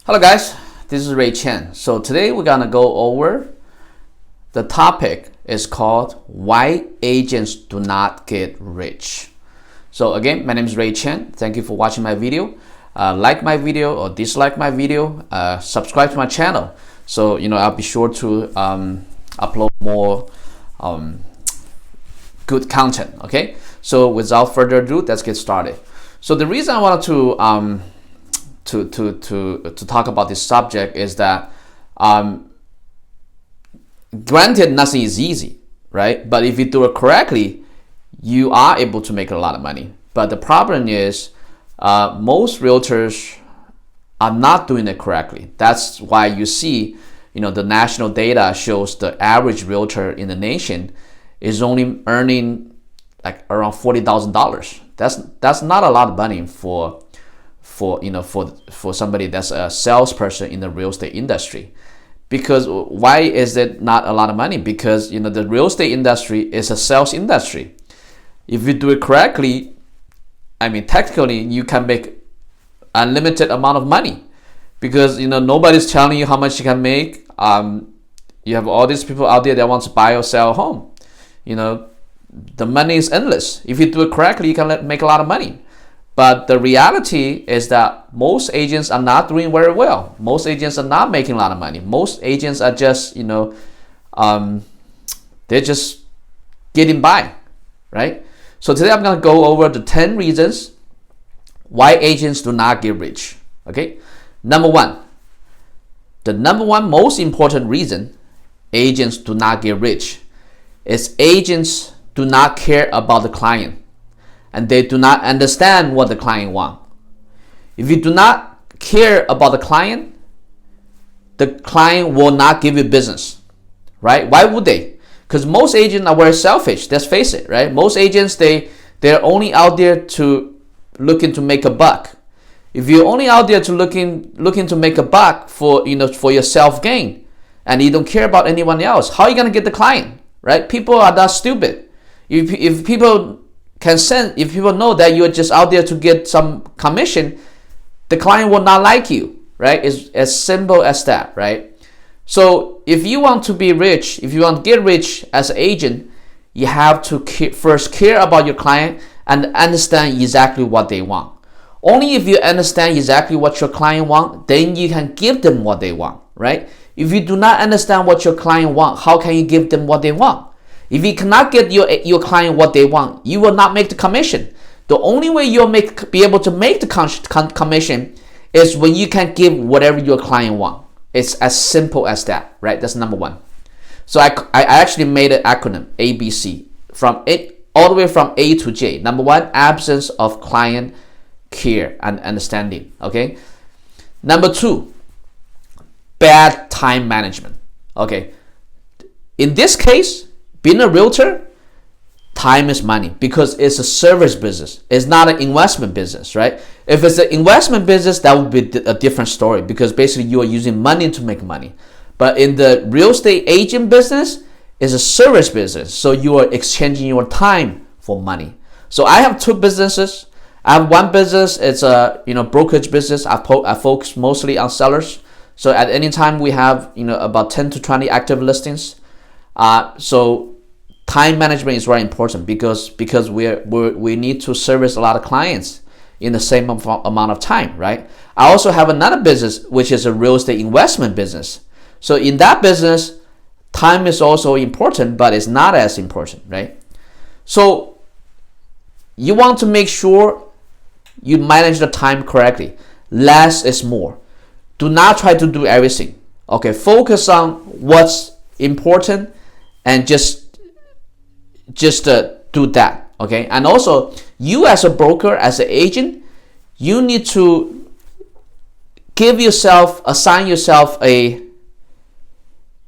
Hello guys, this is Ray Chen. So today we're gonna go over the topic is called why agents do not get rich. So again, my name is Ray Chen. Thank you for watching my video. Like my video or dislike my video. Subscribe to my channel. So I'll be sure to upload more good content. Okay. So without further ado, let's get started. So the reason I wanted to talk about this subject is that granted, nothing is easy, right? But if you do it correctly, you are able to make a lot of money. But the problem is most realtors are not doing it correctly. That's why you see the national data shows the average realtor in the nation is only earning like around $40,000. That's not a lot of money for somebody that's a salesperson in the real estate industry. Because why is it not a lot of money? Because the real estate industry is a sales industry. If you do it correctly, technically you can make unlimited amount of money, because nobody's telling you how much you can make. You have all these people out there that want to buy or sell a home. The money is endless. If you do it correctly, you can make a lot of money. But the reality is that most agents are not doing very well. Most agents are not making a lot of money. Most agents are just, they're just getting by, right? So today I'm going to go over the 10 reasons why agents do not get rich, okay? Number one, the number one most important reason agents do not get rich is agents do not care about the client, and they do not understand what the client wants. If you do not care about the client will not give you business, right? Why would they? Because most agents are very selfish. Let's face it, right? Most agents, they're only out there to looking to make a buck. If you're only out there to looking to make a buck for your self gain, and you don't care about anyone else, how are you gonna get the client, right? People are that stupid. If people know that you're just out there to get some commission, the client will not like you, right? It's as simple as that, right? So if you want to be rich, if you want to get rich as an agent, you have to first care about your client and understand exactly what they want. Only if you understand exactly what your client wants, then you can give them what they want, right? If you do not understand what your client wants, how can you give them what they want? If you cannot get your client what they want, you will not make the commission. The only way you'll be able to make the commission is when you can give whatever your client wants. It's as simple as that, right? That's number one. So I actually made an acronym, ABC, all the way from A to J. Number one, absence of client care and understanding, okay? Number two, bad time management, okay? In this case, being a realtor, time is money, because it's a service business. It's not an investment business, right? If it's an investment business, that would be a different story, because basically you are using money to make money. But in the real estate agent business, it's a service business. So you are exchanging your time for money. So I have two businesses. I have one business, it's a brokerage business. I focus mostly on sellers. So at any time we have about 10 to 20 active listings. So time management is very important, because we need to service a lot of clients in the same amount of time, right? I also have another business, which is a real estate investment business. So in that business, time is also important, but it's not as important, right? So you want to make sure you manage the time correctly. Less is more. Do not try to do everything. Okay, focus on what's important and just do that, okay? And also, you as a broker, as an agent, you need to assign yourself a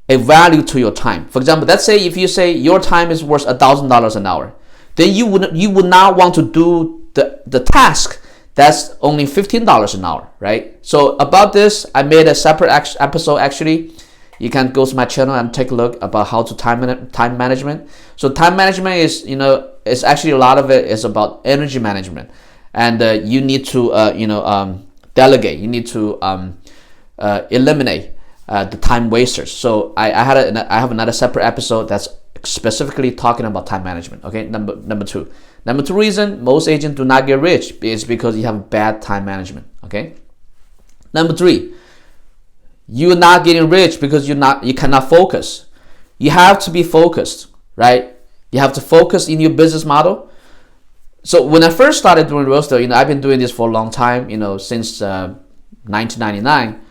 value to your time. For example, let's say if you say your time is worth $1,000 an hour, then you would not want to do the task that's only $15 an hour, right? So about this, I made a separate episode actually. You can go to my channel and take a look about how to time management. So time management is, it's actually a lot of it is about energy management, and you need to, delegate. You need to eliminate the time wasters. So I have another separate episode that's specifically talking about time management. Okay, number two reason most agents do not get rich is because you have bad time management. Okay, number three, you're not getting rich because you cannot focus. You have to be focused, right? You have to focus in your business model. So when I first started doing real estate, I've been doing this for a long time, since 1999.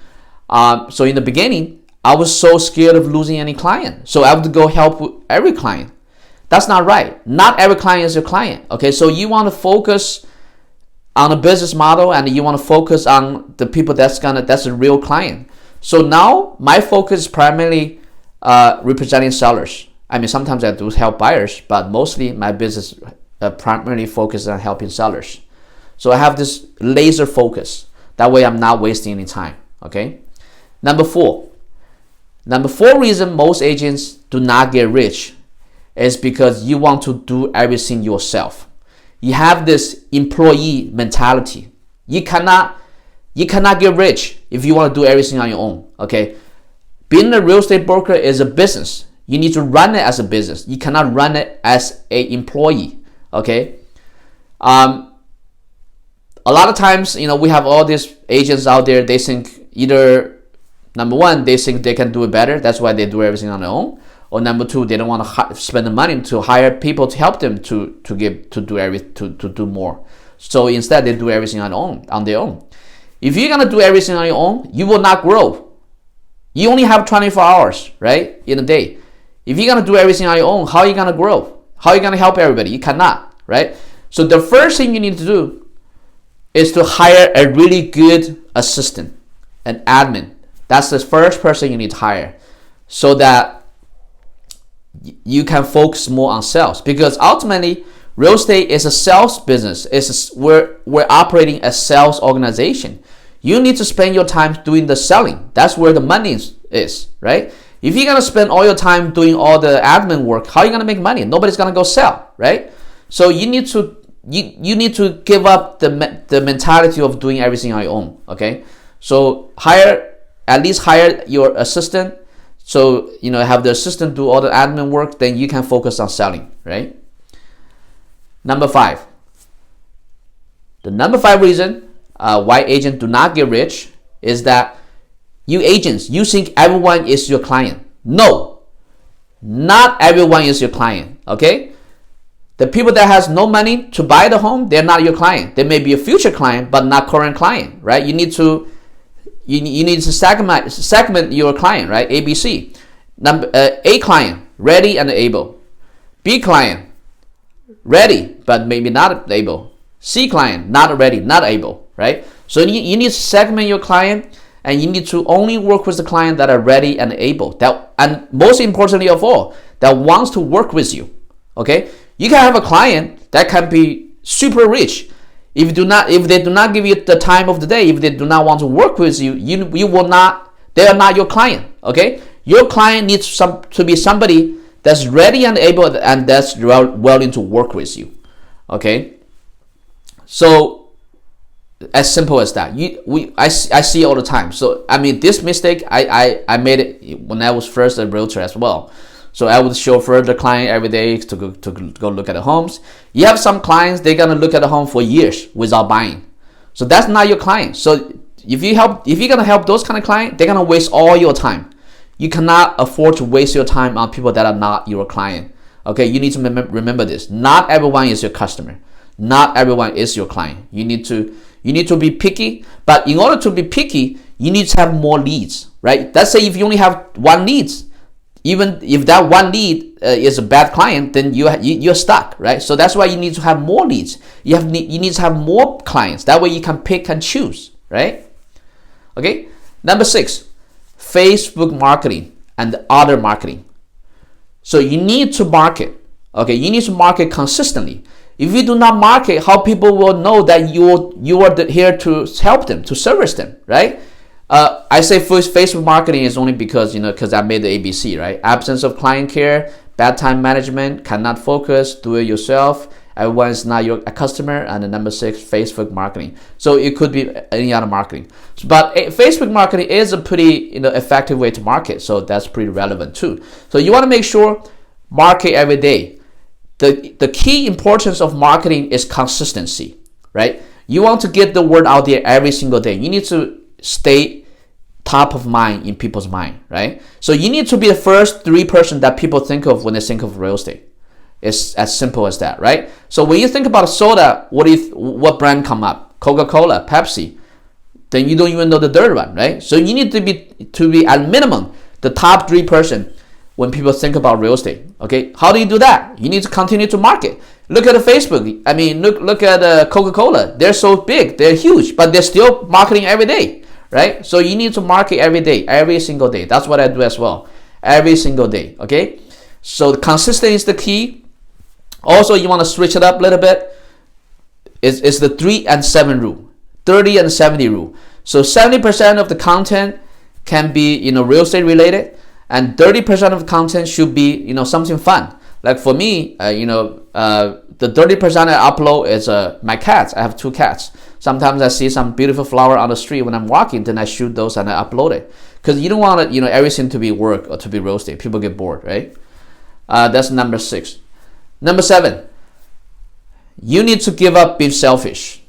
So in the beginning, I was so scared of losing any client. So I would go help with every client. That's not right. Not every client is your client. Okay, so you want to focus on a business model, and you want to focus on the people that's a real client. So now my focus is primarily representing sellers. I mean, sometimes I do help buyers, but mostly my business primarily focuses on helping sellers. So I have this laser focus. That way I'm not wasting any time. Okay. Number four reason most agents do not get rich is because you want to do everything yourself. You have this employee mentality. You cannot get rich if you want to do everything on your own. Okay. Being a real estate broker is a business. You need to run it as a business. You cannot run it as an employee. Okay. A lot of times, we have all these agents out there. They think either number one, they think they can do it better. That's why they do everything on their own. Or number two, they don't want to spend the money to hire people to help them to do more. So instead, they do everything on their own. If you're gonna do everything on your own, you will not grow. You only have 24 hours, right, in a day. If you're gonna do everything on your own, how are you gonna grow? How are you gonna help everybody? You cannot, right? So the first thing you need to do is to hire a really good assistant, an admin. That's the first person you need to hire, so that you can focus more on sales. Because ultimately, real estate is a sales business. We're operating a sales organization. You need to spend your time doing the selling. That's where the money is, right? If you're gonna spend all your time doing all the admin work, how are you gonna make money? Nobody's gonna go sell, right? So you need to give up the mentality of doing everything on your own. Okay, so at least hire your assistant. So have the assistant do all the admin work. Then you can focus on selling, right? Number five. The number five reason why agents do not get rich is that you agents, you think everyone is your client. No, not everyone is your client. Okay, the people that has no money to buy the home, they're not your client. They may be a future client, but not current client, right? You need to segment your client, right? ABC. A client, ready and able. B client, ready but maybe not able. C client, not ready, not able, right? So you need to segment your client, and you need to only work with the client that are ready and able. And most importantly of all, that wants to work with you. Okay, you can have a client that can be super rich. If they do not give you the time of the day, if they do not want to work with you, you will not. They are not your client. Okay, your client needs to be somebody that's ready and able, and that's willing to work with you. Okay, so as simple as that. I see all the time. So I mean, this mistake I made it when I was first a realtor as well. So I would chauffeur the client every day to go look at the homes. You have some clients, they're gonna look at the home for years without buying. So that's not your client. So if you're gonna help those kind of clients, they're gonna waste all your time. You cannot afford to waste your time on people that are not your client. Okay, you need to remember this. Not everyone is your customer. Not everyone is your client. You need to be picky, but in order to be picky, you need to have more leads, right? Let's say if you only have one lead, even if that one lead is a bad client, then you're stuck, right? So that's why you need to have more leads. You need to have more clients. That way you can pick and choose, right? Okay. Number 6, Facebook marketing and other marketing. So you need to market. Okay, you need to market consistently. If you do not market, how people will know that you are here to help them, to service them, right? I say Facebook marketing is only because I made the ABC, right? Absence of client care, bad time management, cannot focus, do it yourself, Everyone is not your customer. And the number 6, Facebook marketing. So it could be any other marketing. But Facebook marketing is a pretty effective way to market. So that's pretty relevant too. So you want to make sure market every day. The key importance of marketing is consistency, right? You want to get the word out there every single day. You need to stay top of mind in people's mind, right? So you need to be the first 3 person that people think of when they think of real estate. It's as simple as that, right? So when you think about a soda, what brand come up? Coca-Cola, Pepsi. Then you don't even know the third one, right? So you need to be at minimum the top 3 person when people think about real estate. Okay, how do you do that? You need to continue to market. Look at the Facebook. I mean, look at Coca-Cola. They're so big, they're huge, but they're still marketing every day, right? So you need to market every day, every single day. That's what I do as well, every single day. Okay, so the consistency is the key. Also, you want to switch it up a little bit. It's the 3 and 7 rule, 30 and 70 rule. So 70% of the content can be real estate related, and 30% of the content should be something fun. Like for me, the 30% I upload is my cats. I have 2 cats. Sometimes I see some beautiful flower on the street when I'm walking, then I shoot those and I upload it. Because you don't want everything to be work or to be real estate. People get bored, right? That's number 6. Number 7, you need to give up being selfish.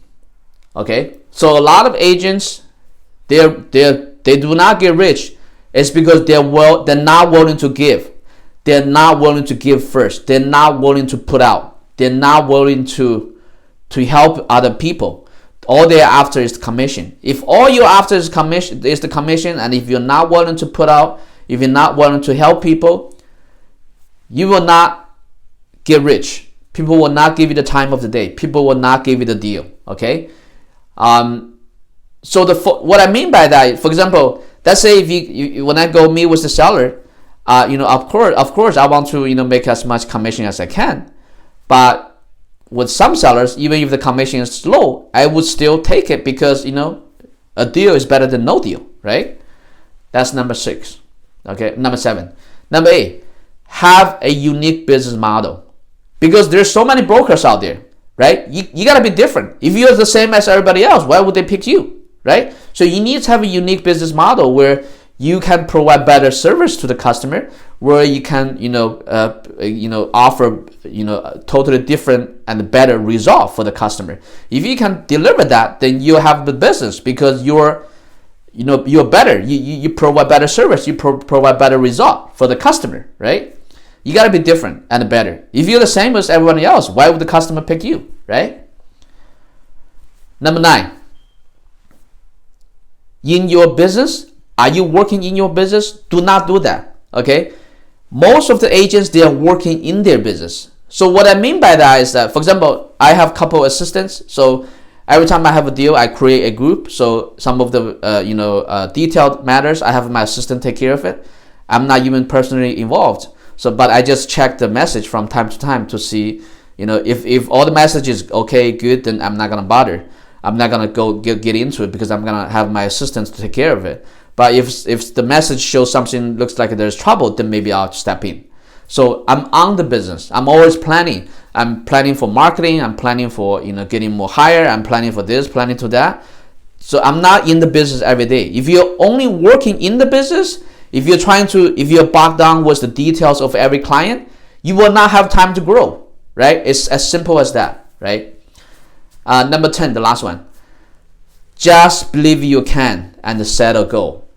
Okay, so a lot of agents, they do not get rich. It's because they're not willing to give. They're not willing to give first. They're not willing to put out. They're not willing to help other people. All they're after is the commission. If all you're after is the commission, and if you're not willing to put out, if you're not willing to help people, you will not get rich. People will not give you the time of the day. People will not give you the deal. Okay. So what I mean by that, for example, let's say if you when I go meet with the seller, of course I want to make as much commission as I can. But with some sellers, even if the commission is low, I would still take it because a deal is better than no deal, right? That's number 6. Okay, number 7. Number 8, have a unique business model. Because there's so many brokers out there, right? You gotta be different. If you're the same as everybody else, why would they pick you, right? So you need to have a unique business model where you can provide better service to the customer, where you can offer totally different and better result for the customer. If you can deliver that, then you have the business because you're better. You provide better service. You provide better result for the customer, right? You got to be different and better. If you're the same as everyone else, why would the customer pick you, right? Number 9. In your business, are you working in your business? Do not do that, okay? Most of the agents, they are working in their business. So what I mean by that is that, for example, I have a couple assistants. So every time I have a deal, I create a group. So some of the detailed matters, I have my assistant take care of it. I'm not even personally involved. So, but I just check the message from time to time to see, if all the message is okay, good, then I'm not gonna bother. I'm not gonna go get into it because I'm gonna have my assistants to take care of it. But if the message shows something looks like there's trouble, then maybe I'll step in. So I'm on the business. I'm always planning. I'm planning for marketing. I'm planning for getting more hire. I'm planning for this, planning to that. So I'm not in the business every day. If you're only working in the business, if you're bogged down with the details of every client, you will not have time to grow, right? It's as simple as that, right? Number 10, the last one. Just believe you can and set a goal.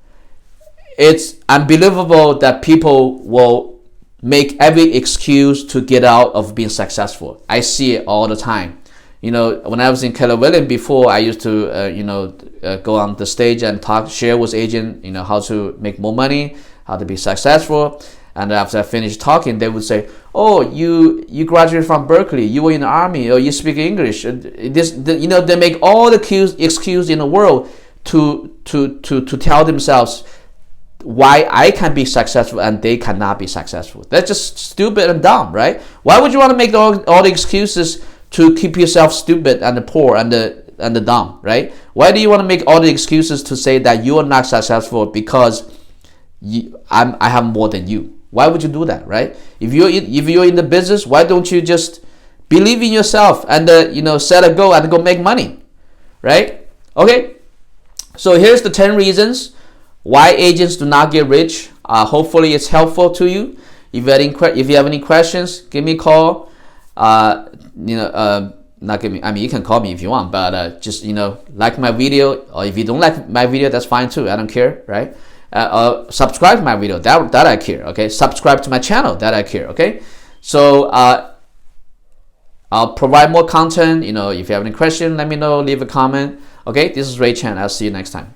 It's unbelievable that people will make every excuse to get out of being successful. I see it all the time. When I was in Keller Williams before, I used to, go on the stage and share with agents, how to make more money, how to be successful. And after I finished talking, they would say, "Oh, you graduated from Berkeley, you were in the army, or you speak English." They make all the excuse in the world to tell themselves why I can be successful and they cannot be successful. That's just stupid and dumb, right? Why would you want to make all the excuses to keep yourself stupid and the poor and the dumb, right? Why do you want to make all the excuses to say that you are not successful because I have more than you? Why would you do that, right? If you're in the business, why don't you just believe in yourself, and set a goal and go make money, right? Okay, so here's the 10 reasons why agents do not get rich. Hopefully it's helpful to you. If you have any questions, give me a call. Not give me, I mean, you can call me if you want, but just like my video, or if you don't like my video, that's fine too. I don't care, right? Subscribe to my video, that I care. Okay, subscribe to my channel, that I care. Okay, so I'll provide more content. If you have any question, let me know, leave a comment. Okay, this is Ray Chen. I'll see you next time.